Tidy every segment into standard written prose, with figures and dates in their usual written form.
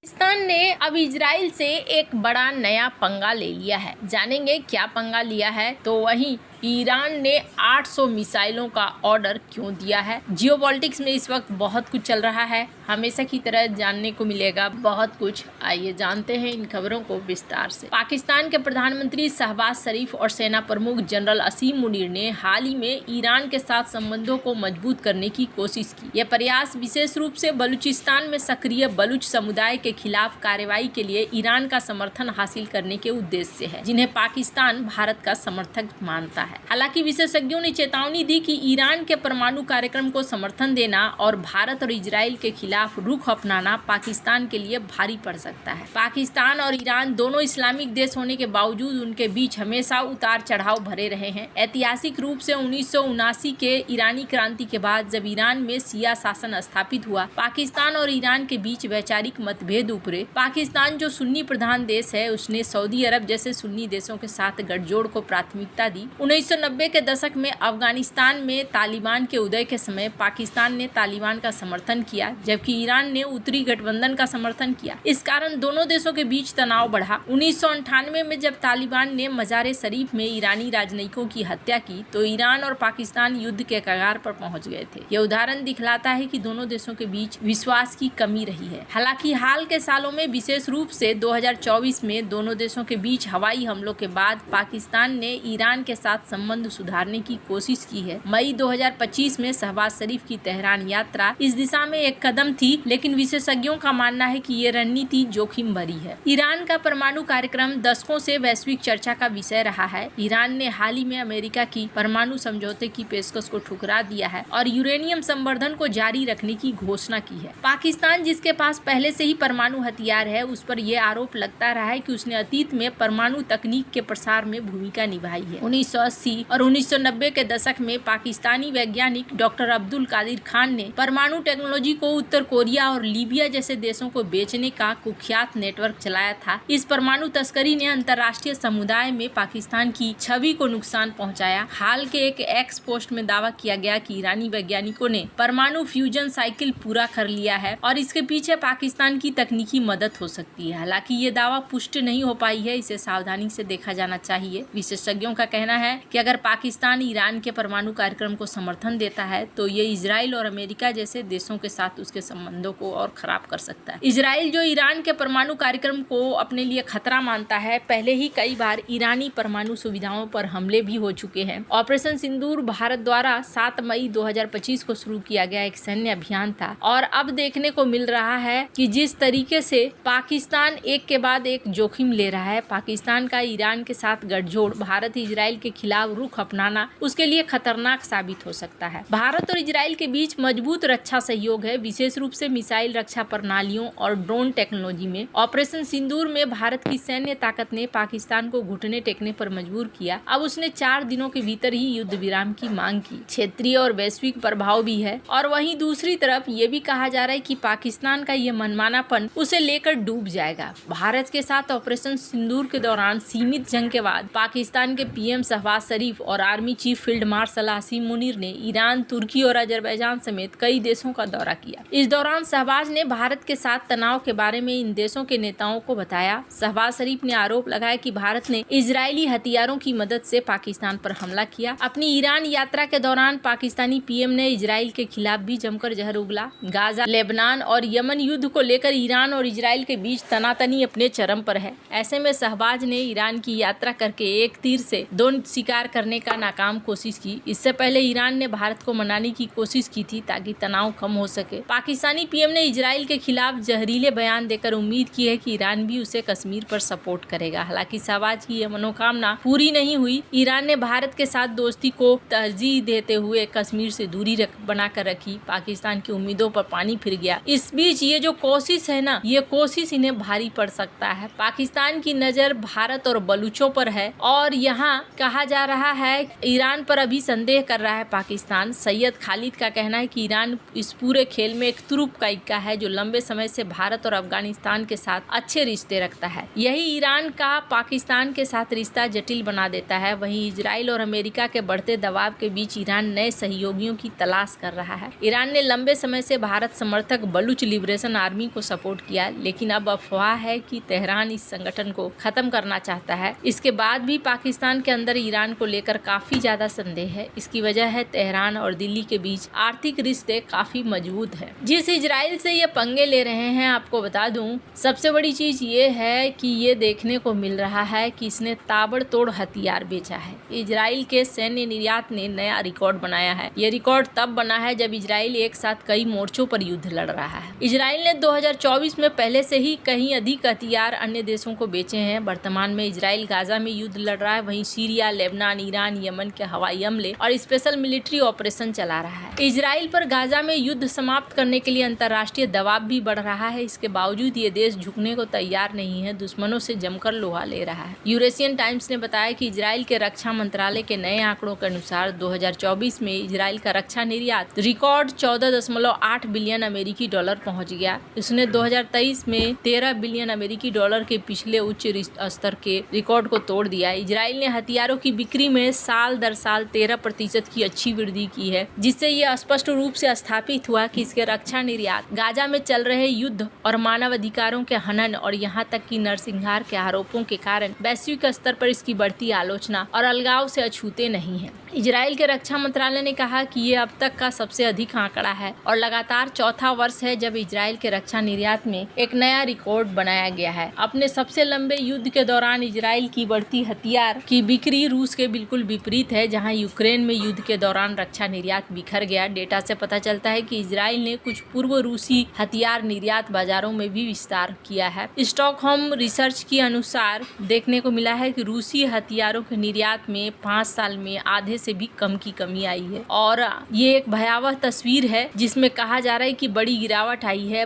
पाकिस्तान ने अब इजराइल से एक बड़ा नया पंगा ले लिया है। जानेंगे क्या पंगा लिया है। तो वहीं ईरान ने 800 मिसाइलों का ऑर्डर क्यों दिया है। जियोपॉलिटिक्स में इस वक्त बहुत कुछ चल रहा है, हमेशा की तरह जानने को मिलेगा बहुत कुछ। आइए जानते हैं इन खबरों को विस्तार से। पाकिस्तान के प्रधानमंत्री शहबाज शरीफ और सेना प्रमुख जनरल असीम मुनीर ने हाल ही में ईरान के साथ संबंधों को मजबूत करने की कोशिश की। यह प्रयास विशेष रूप से बलूचिस्तान में सक्रिय बलूच समुदाय के खिलाफ कार्रवाई के लिए ईरान का समर्थन हासिल करने के उद्देश्य से है, जिन्हें पाकिस्तान भारत का समर्थक मानता है। हालांकि विशेषज्ञों ने चेतावनी दी कि ईरान के परमाणु कार्यक्रम को समर्थन देना और भारत और इजराइल के खिलाफ रुख अपनाना पाकिस्तान के लिए भारी पड़ सकता है। पाकिस्तान और ईरान दोनों इस्लामिक देश होने के बावजूद उनके बीच हमेशा उतार चढ़ाव भरे रहे हैं। ऐतिहासिक रूप से 1979 के ईरानी क्रांति के बाद जब ईरान में शिया शासन स्थापित हुआ, पाकिस्तान और ईरान के बीच वैचारिक मतभेद उपरे। पाकिस्तान जो सुन्नी प्रधान देश है, उसने सऊदी अरब जैसे सुन्नी देशों के साथ गठजोड़ को प्राथमिकता दी। 1990 के दशक में अफगानिस्तान में तालिबान के उदय के समय पाकिस्तान ने तालिबान का समर्थन किया, जबकि ईरान ने उत्तरी गठबंधन का समर्थन किया। इस कारण दोनों देशों के बीच तनाव बढ़ा। 1998 में जब तालिबान ने मजार शरीफ में ईरानी राजनयिकों की हत्या की, तो ईरान और पाकिस्तान युद्ध के कगार पर पहुंच गए थे। यह उदाहरण दिखलाता है कि दोनों देशों के बीच विश्वास की कमी रही है। हालांकि हाल के सालों में, विशेष रूप से 2024 में दोनों देशों के बीच हवाई हमलों के बाद पाकिस्तान ने ईरान के साथ संबंध सुधारने की कोशिश की है। मई 2025 में शहबाज शरीफ की तेहरान यात्रा इस दिशा में एक कदम थी, लेकिन विशेषज्ञों का मानना है कि ये रणनीति जोखिम भरी है। ईरान का परमाणु कार्यक्रम दशकों से वैश्विक चर्चा का विषय रहा है। ईरान ने हाल ही में अमेरिका की परमाणु समझौते की पेशकश को ठुकरा दिया है और यूरेनियम संवर्धन को जारी रखने की घोषणा की है। पाकिस्तान, जिसके पास पहले से ही परमाणु हथियार है, उस पर यह आरोप लगता रहा है कि उसने अतीत में परमाणु तकनीक के प्रसार में भूमिका निभाई है। 1980 और 1990 के दशक में पाकिस्तानी वैज्ञानिक डॉक्टर अब्दुल कादिर खान ने परमाणु टेक्नोलॉजी को उत्तर कोरिया और लीबिया जैसे देशों को बेचने का कुख्यात नेटवर्क चलाया था। इस परमाणु तस्करी ने अंतर्राष्ट्रीय समुदाय में पाकिस्तान की छवि को नुकसान पहुंचाया। हाल के एक एक्स पोस्ट में दावा किया गया कि ईरानी वैज्ञानिकों ने परमाणु फ्यूजन साइकिल पूरा कर लिया है और इसके पीछे पाकिस्तान की तकनीकी मदद हो सकती है। हालांकि ये दावा पुष्ट नहीं हो पाई है, इसे सावधानी से देखा जाना चाहिए। विशेषज्ञों का कहना है कि अगर पाकिस्तान ईरान के परमाणु कार्यक्रम को समर्थन देता है, तो ये इजराइल और अमेरिका जैसे देशों के साथ उसके संबंधों को और खराब कर सकता है। इजराइल, जो ईरान के परमाणु कार्यक्रम को अपने लिए खतरा मानता है, पहले ही कई बार ईरानी परमाणु सुविधाओं पर हमले भी हो चुके हैं। ऑपरेशन सिंदूर भारत द्वारा 7 मई 2025 को शुरू किया गया एक सैन्य अभियान था और अब देखने को मिल रहा है कि जिस तरीके से पाकिस्तान एक के बाद एक जोखिम ले रहा है, पाकिस्तान का ईरान के साथ गठजोड़, भारत इजराइल के खिलाफ रुख अपनाना उसके लिए खतरनाक साबित हो सकता है। भारत और इजराइल के बीच मजबूत रक्षा सहयोग है, विशेष रूप से मिसाइल रक्षा प्रणालियों और ड्रोन टेक्नोलॉजी में। ऑपरेशन सिंदूर में भारत की सैन्य ताकत ने पाकिस्तान को घुटने टेकने पर मजबूर किया। अब उसने 4 दिनों के भीतर ही युद्ध विराम की मांग की। क्षेत्रीय और वैश्विक प्रभाव भी है और वहीं दूसरी तरफ ये भी कहा जा रहा है कि पाकिस्तान का ये मनमानापन उसे लेकर डूब जाएगा। भारत के साथ ऑपरेशन सिंदूर के दौरान सीमित जंग के बाद पाकिस्तान के पीएम शहबाज शरीफ और आर्मी चीफ फील्ड मार्शल असीम मुनीर ने ईरान, तुर्की और अजरबैजान समेत कई देशों का दौरा किया। इस दौरान शहबाज ने भारत के साथ तनाव के बारे में इन देशों के नेताओं को बताया। शहबाज शरीफ ने आरोप लगाया कि भारत ने इजरायली हथियारों की मदद से पाकिस्तान पर हमला किया। अपनी ईरान यात्रा के दौरान पाकिस्तानी पीएम ने इजराइल के खिलाफ भी जमकर जहर उगला। गाजा, लेबनान और यमन युद्ध को लेकर ईरान और इजराइल के बीच तनातनी अपने चरम पर है। ऐसे में शहबाज ने ईरान की यात्रा करके एक तीर से 2 शिकार करने का नाकाम कोशिश की। इससे पहले ईरान ने भारत को मनाने की कोशिश की थी ताकि तनाव कम हो सके। पाकिस्तानी पीएम ने इजराइल के खिलाफ जहरीले बयान देकर उम्मीद की है कि ईरान भी उसे कश्मीर पर सपोर्ट करेगा। हालांकि शहबाज की यह मनोकामना पूरी नहीं हुई। ईरान ने भारत के साथ दोस्ती को तरजीह देते हुए कश्मीर से दूरी बनाकर रखी। पाकिस्तान की उम्मीदों पर पानी फिर गया। इस बीच ये जो कोशिश है ना, ये कोशिश इन्हें भारी पड़ सकता है। पाकिस्तान की नजर भारत और बलूचों पर है और यहाँ कहा जा जा रहा है। ईरान पर अभी संदेह कर रहा है पाकिस्तान। सैयद खालिद का कहना है कि ईरान इस पूरे खेल में एक तुरुप का इक्का है जो लंबे समय से भारत और अफगानिस्तान के साथ अच्छे रिश्ते रखता है। यही ईरान का पाकिस्तान के साथ रिश्ता जटिल बना देता है। वहीं इजराइल और अमेरिका के बढ़ते दबाव के बीच ईरान नए सहयोगियों की तलाश कर रहा है। ईरान ने लंबे समय से भारत समर्थक बलूच लिबरेशन आर्मी को सपोर्ट किया, लेकिन अब अफवाह है कि तेहरान इस संगठन को खत्म करना चाहता है। इसके बाद भी पाकिस्तान के अंदर ईरान को लेकर काफी ज्यादा संदेह है। इसकी वजह है तेहरान और दिल्ली के बीच आर्थिक रिश्ते काफी मजबूत है। जिस इजराइल से ये पंगे ले रहे हैं, आपको बता दूं, सबसे बड़ी चीज ये है कि ये देखने को मिल रहा है कि इसने ताबड़तोड़ हथियार बेचा है। इजराइल के सैन्य निर्यात ने नया रिकॉर्ड बनाया है। ये रिकॉर्ड तब बना है जब इजराइल एक साथ कई मोर्चों पर युद्ध लड़ रहा है। इजराइल ने 2024 में पहले से ही कहीं अधिक हथियार अन्य देशों को बेचे हैं। वर्तमान में इजराइल गाजा में युद्ध लड़ रहा है, वहीं सीरिया, लेबनान, ईरान, यमन के हवाई हमले और स्पेशल मिलिट्री ऑपरेशन चला रहा है। इजराइल पर गाजा में युद्ध समाप्त करने के लिए अंतर्राष्ट्रीय दबाव भी बढ़ रहा है। इसके बावजूद ये देश झुकने को तैयार नहीं है, दुश्मनों से जमकर लोहा ले रहा है। यूरेशियन टाइम्स ने बताया कि इजराइल के रक्षा मंत्रालय के नए आंकड़ों के अनुसार 2024 में इजराइल का रक्षा निर्यात रिकॉर्ड 14.8 बिलियन अमेरिकी डॉलर पहुंच गया। इसने 2023 में 13 बिलियन अमेरिकी डॉलर के पिछले उच्च स्तर के रिकॉर्ड को तोड़ दिया। इजराइल ने हथियारों की बिक्री में साल दर साल 13% की अच्छी वृद्धि की है, जिससे यह स्पष्ट रूप से स्थापित हुआ कि इसके रक्षा निर्यात गाजा में चल रहे युद्ध और मानव अधिकारों के हनन और यहाँ तक कि नरसंहार के आरोपों के कारण वैश्विक स्तर पर इसकी बढ़ती आलोचना और अलगाव से अछूते नहीं है। इजराइल के रक्षा मंत्रालय ने कहा कि ये अब तक का सबसे अधिक आंकड़ा है और लगातार चौथा वर्ष है जब इजराइल के रक्षा निर्यात में एक नया रिकॉर्ड बनाया गया है। अपने सबसे लंबे युद्ध के दौरान इजराइल की बढ़ती हथियार की बिक्री रूस के बिल्कुल विपरीत है, जहां यूक्रेन में युद्ध के दौरान रक्षा निर्यात बिखर गया। डेटा से पता चलता है कि इजराइल ने कुछ पूर्व रूसी हथियार निर्यात बाजारों में भी विस्तार किया है। स्टॉकहोम रिसर्च के अनुसार देखने को मिला है कि रूसी हथियारों के निर्यात में 5 साल में आधे से भी कम की कमी आई है और ये एक भयावह तस्वीर है जिसमें कहा जा रहा है कि बड़ी गिरावट आई है।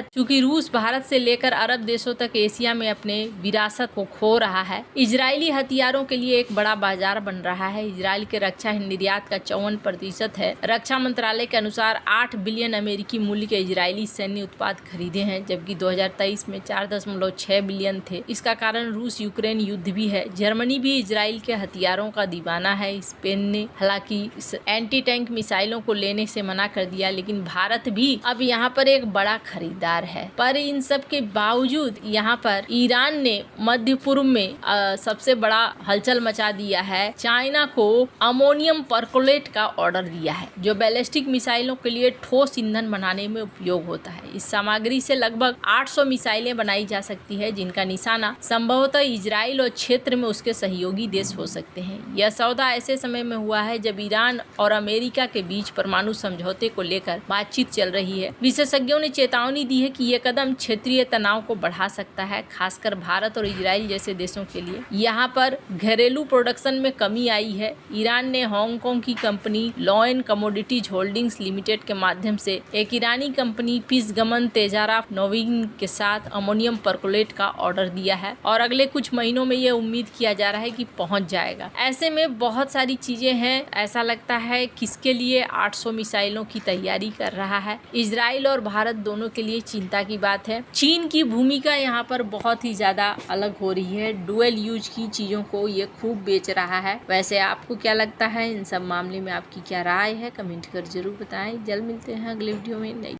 चूंकि रूस भारत से लेकर अरब देशों तक एशिया में अपने विरासत को खो रहा है, इजरायली हथियारों के लिए एक बड़ा बाजार बन रहा है। इजराइल के रक्षा निर्यात का 54% है। रक्षा मंत्रालय के अनुसार 8 बिलियन अमेरिकी मूल्य के इजरायली सैन्य उत्पाद खरीदे हैं, जबकि 2023 में 4.6 बिलियन थे। इसका कारण रूस यूक्रेन युद्ध भी है। जर्मनी भी इजराइल के हथियारों का दीवाना है। स्पेन ने हालांकि एंटी टैंक मिसाइलों को लेने से मना कर दिया, लेकिन भारत भी अब यहाँ पर एक बड़ा खरीदार है। पर इन सब के बावजूद यहाँ पर ईरान ने मध्य पूर्व में सबसे बड़ा हलचल मचा दिया है। चाइना को अमोनियम परकोलेट का ऑर्डर दिया है, जो बैलिस्टिक मिसाइलों के लिए ठोस ईंधन बनाने में उपयोग होता है। इस सामग्री से लगभग 800 मिसाइलें बनाई जा सकती है, जिनका निशाना संभवतः इजराइल और क्षेत्र में उसके सहयोगी देश हो सकते हैं। यह सौदा ऐसे समय में हुआ है जब ईरान और अमेरिका के बीच परमाणु समझौते को लेकर बातचीत चल रही है। विशेषज्ञों ने चेतावनी दी है कि यह कदम क्षेत्रीय तनाव को बढ़ा सकता है, खासकर भारत और इजराइल जैसे देशों के लिए। यहाँ पर घरेलू प्रोडक्शन में कमी आई है। ईरान ने हांगकांग की company lion commodities holdings limited के माध्यम से एक ईरानी कंपनी पिसगमन तेजाराफ नोविन के साथ अमोनियम परकोलेट का ऑर्डर दिया है और अगले कुछ महीनों में यह उम्मीद किया जा रहा है कि पहुंच जाएगा। ऐसे में बहुत सारी चीजें हैं। ऐसा लगता है किसके लिए 800 मिसाइलों की तैयारी कर रहा है। इजराइल और भारत दोनों के लिए चिंता की बात है। चीन की भूमिका यहाँ पर बहुत ही ज्यादा अलग हो रही है। डुअल यूज की चीजों को ये खूब बेच रहा है। वैसे आपको क्या लगता है इन सब मामले में, आपकी क्या राय है? कमेंट कर जरूर बताएं। जल्द मिलते हैं अगले वीडियो में नई